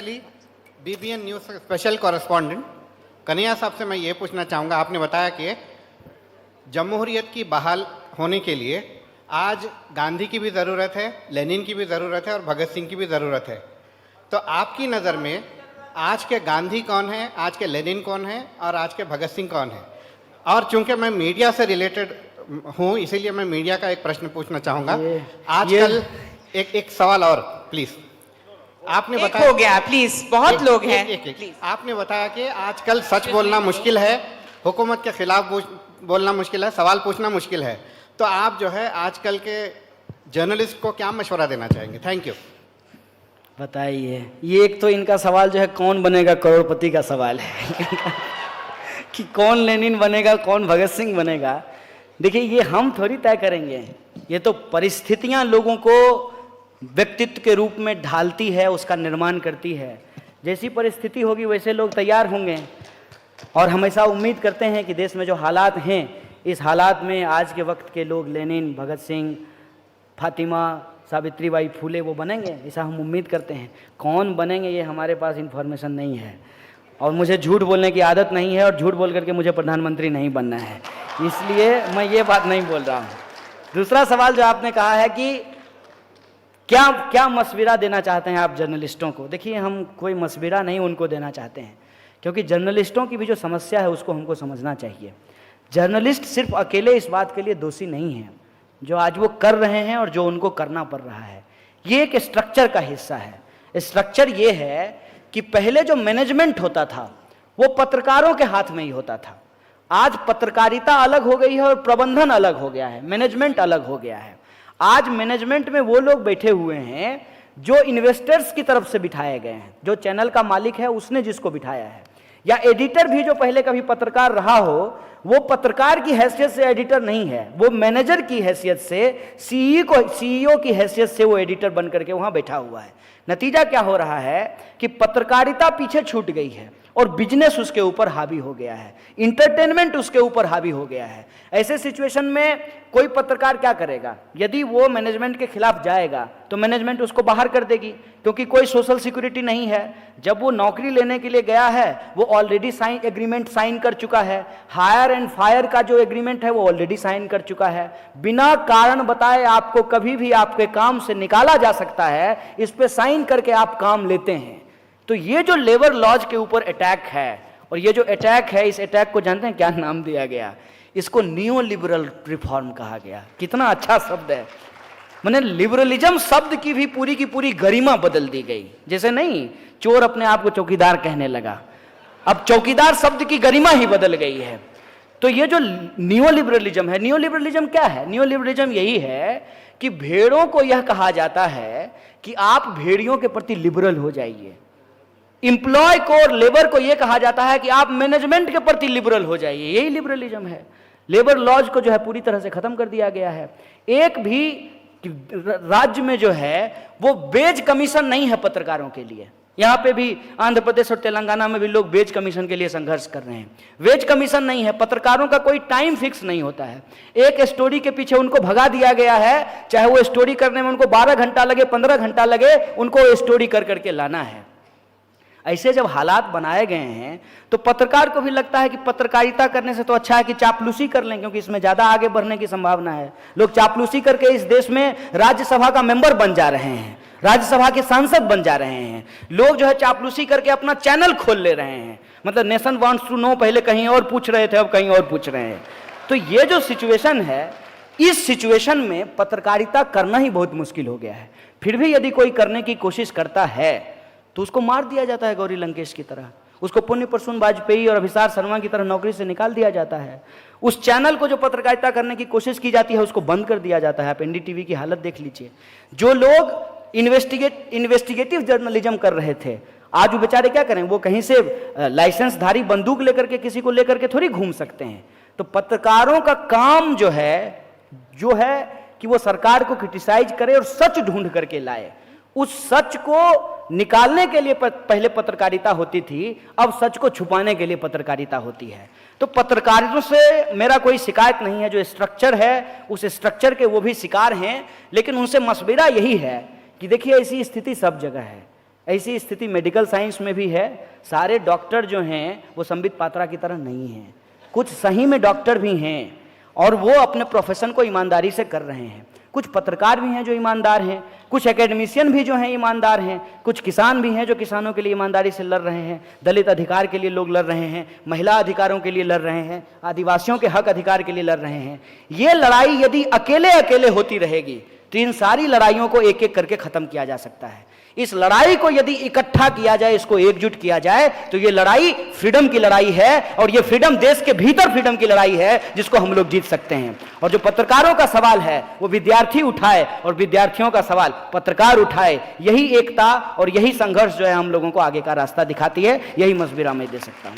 BBN news special correspondent Kanhaiya साहब से मैं ये पूछना चाहूँगा, आपने बताया कि जमहूरियत की बहाल होने के लिए आज गांधी की भी ज़रूरत है, लेनिन की भी ज़रूरत है और भगत सिंह की भी ज़रूरत है। तो आपकी नज़र में आज के गांधी कौन है, आज के लेनिन कौन है और आज के भगत सिंह कौन है? और चूंकि मैं मीडिया से रिलेटेड हूँ इसीलिए मैं मीडिया का एक प्रश्न पूछना चाहूँगा। आजकल एक सवाल और प्लीज़। आपने बताया हो गया प्लीज, बहुत लोग हैं। आपने बताया कि आजकल सच बोलना मुश्किल है, हुकूमत के खिलाफ बोलना मुश्किल है, सवाल पूछना मुश्किल है। तो आप जो है आजकल के जर्नलिस्ट को क्या मशवरा देना चाहेंगे? Thank you. बताइए, ये एक तो इनका सवाल जो है कौन बनेगा करोड़पति का सवाल है कि कौन लेनिन बनेगा, कौन भगत सिंह बनेगा। देखिए, ये हम थोड़ी तय करेंगे, ये तो परिस्थितियां लोगों को व्यक्तित्व के रूप में ढालती है, उसका निर्माण करती है। जैसी परिस्थिति होगी वैसे लोग तैयार होंगे। और हमेशा उम्मीद करते हैं कि देश में जो हालात हैं, इस हालात में आज के वक्त के लोग लेनिन, भगत सिंह, फातिमा, सावित्रीबाई फूले वो बनेंगे, ऐसा हम उम्मीद करते हैं। कौन बनेंगे ये हमारे पास इन्फॉर्मेशन नहीं है, और मुझे झूठ बोलने की आदत नहीं है, और झूठ बोल करके मुझे प्रधानमंत्री नहीं बनना है, इसलिए मैं ये बात नहीं बोल रहा हूँ। दूसरा सवाल जो आपने कहा है कि क्या मशविरा देना चाहते हैं आप जर्नलिस्टों को। देखिए, हम कोई मशविरा नहीं उनको देना चाहते हैं, क्योंकि जर्नलिस्टों की भी जो समस्या है उसको हमको समझना चाहिए। जर्नलिस्ट सिर्फ अकेले इस बात के लिए दोषी नहीं है जो आज वो कर रहे हैं और जो उनको करना पड़ रहा है। ये एक स्ट्रक्चर का हिस्सा है। स्ट्रक्चर ये है कि पहले जो मैनेजमेंट होता था वो पत्रकारों के हाथ में ही होता था। आज पत्रकारिता अलग हो गई है और प्रबंधन अलग हो गया है, मैनेजमेंट अलग हो गया है। आज मैनेजमेंट में वो लोग बैठे हुए हैं जो इन्वेस्टर्स की तरफ से बिठाए गए हैं, जो चैनल का मालिक है उसने जिसको बिठाया है, या एडिटर भी जो पहले कभी पत्रकार रहा हो वो पत्रकार की हैसियत से एडिटर नहीं है, वो मैनेजर की हैसियत से, सीईओ की हैसियत से वो एडिटर बन करके वहां बैठा हुआ है। नतीजा क्या हो रहा है कि पत्रकारिता पीछे छूट गई है और बिजनेस उसके ऊपर हावी हो गया है, इंटरटेनमेंट उसके ऊपर हावी हो गया है। ऐसे सिचुएशन में कोई पत्रकार क्या करेगा? यदि वो मैनेजमेंट के खिलाफ जाएगा तो मैनेजमेंट उसको बाहर कर देगी, क्योंकि कोई सोशल सिक्योरिटी नहीं है। जब वो नौकरी लेने के लिए गया है वो ऑलरेडी एग्रीमेंट साइन कर चुका है, हायर एंड फायर का जो एग्रीमेंट है वो ऑलरेडी साइन कर चुका है। बिना कारण बताए आपको कभी भी आपके काम से निकाला जा सकता है, इस पे साइन करके आप काम लेते हैं। तो ये जो लेबर लॉज के ऊपर अटैक है, और ये जो अटैक है, इस अटैक को जानते हैं क्या नाम दिया गया? इसको नियो लिबरल रिफॉर्म कहा गया। कितना अच्छा शब्द है। मैंने लिबरलिज्म शब्द की भी पूरी गरिमा बदल दी गई। जैसे नहीं, चोर अपने आप को चौकीदार कहने लगा, अब चौकीदार शब्द की गरिमा ही बदल गई है। तो ये जो नियो लिबरलिज्म है, नियो लिबरलिज्म क्या है? नियो लिबरलिज्म यही है कि भेड़ों को यह कहा जाता है कि आप भेड़ियों के प्रति लिबरल हो जाइए। इंप्लॉय को और लेबर को यह कहा जाता है कि आप मैनेजमेंट के प्रति लिबरल हो जाइए। यही लिबरलिज्म है। लेबर लॉज को जो है पूरी तरह से खत्म कर दिया गया है। एक भी राज्य में जो है वो वेज कमीशन नहीं है पत्रकारों के लिए। यहां पे भी आंध्र प्रदेश और तेलंगाना में भी लोग वेज कमीशन के लिए संघर्ष कर रहे हैं। वेज कमीशन नहीं है, पत्रकारों का कोई टाइम फिक्स नहीं होता है। एक स्टोरी के पीछे उनको भगा दिया गया है, चाहे वो स्टोरी करने में उनको 12 घंटा लगे, 15 घंटा लगे, उनको स्टोरी कर करके लाना है। ऐसे जब हालात बनाए गए हैं तो पत्रकार को भी लगता है कि पत्रकारिता करने से तो अच्छा है कि चापलूसी कर लें, क्योंकि इसमें ज्यादा आगे बढ़ने की संभावना है। लोग चापलूसी करके इस देश में राज्यसभा का मेंबर बन जा रहे हैं, राज्यसभा के सांसद बन जा रहे हैं। लोग जो है चापलूसी करके अपना चैनल खोल ले रहे हैं। मतलब नेशन वांट्स टू नो, पहले कहीं और पूछ रहे थे, अब कहीं और पूछ रहे हैं। तो ये जो सिचुएशन है, इस सिचुएशन में पत्रकारिता करना ही बहुत मुश्किल हो गया है। फिर भी यदि कोई करने की कोशिश करता है तो उसको मार दिया जाता है गौरी लंकेश की तरह, उसको पुण्य प्रसून वाजपेयी और अभिसार शर्मा की तरह नौकरी से निकाल दिया जाता है। उस चैनल को जो पत्रकारिता करने की कोशिश की जाती है उसको बंद कर दिया जाता है। आप एनडीटीवी की हालत देख लीजिए। जो लोग इन्वेस्टिगेटिव जर्नलिज्म कर रहे थे, आज वो बेचारे क्या करें? वो कहीं से लाइसेंसधारी बंदूक लेकर के किसी को लेकर के थोड़ी घूम सकते हैं। तो पत्रकारों का काम जो है कि वो सरकार को क्रिटिसाइज करे और सच ढूंढ करके लाए। उस सच को निकालने के लिए पहले पत्रकारिता होती थी, अब सच को छुपाने के लिए पत्रकारिता होती है। तो पत्रकारिता से मेरा कोई शिकायत नहीं है। जो स्ट्रक्चर है उस स्ट्रक्चर के वो भी शिकार हैं, लेकिन उनसे मशविरा यही है कि देखिए ऐसी स्थिति सब जगह है, ऐसी स्थिति मेडिकल साइंस में भी है। सारे डॉक्टर जो हैं वो संबित पात्रा की तरह नहीं हैं, कुछ सही में डॉक्टर भी हैं और वो अपने प्रोफेशन को ईमानदारी से कर रहे हैं। कुछ पत्रकार भी हैं जो ईमानदार हैं, कुछ एकेडमिशियन भी जो हैं ईमानदार हैं, कुछ किसान भी हैं जो किसानों के लिए ईमानदारी से लड़ रहे हैं, दलित अधिकार के लिए लोग लड़ रहे हैं, महिला अधिकारों के लिए लड़ रहे हैं, आदिवासियों के हक अधिकार के लिए लड़ रहे हैं। ये लड़ाई यदि अकेले अकेले होती रहेगी तो इन सारी लड़ाइयों को एक एक करके खत्म किया जा सकता है। इस लड़ाई को यदि इकट्ठा किया जाए, इसको एकजुट किया जाए, तो ये लड़ाई फ्रीडम की लड़ाई है और ये फ्रीडम देश के भीतर फ्रीडम की लड़ाई है जिसको हम लोग जीत सकते हैं। और जो पत्रकारों का सवाल है वो विद्यार्थी उठाए और विद्यार्थियों का सवाल पत्रकार उठाए, यही एकता और यही संघर्ष जो है हम लोगों को आगे का रास्ता दिखाती है। यही मशविरा मैं दे सकता हूं।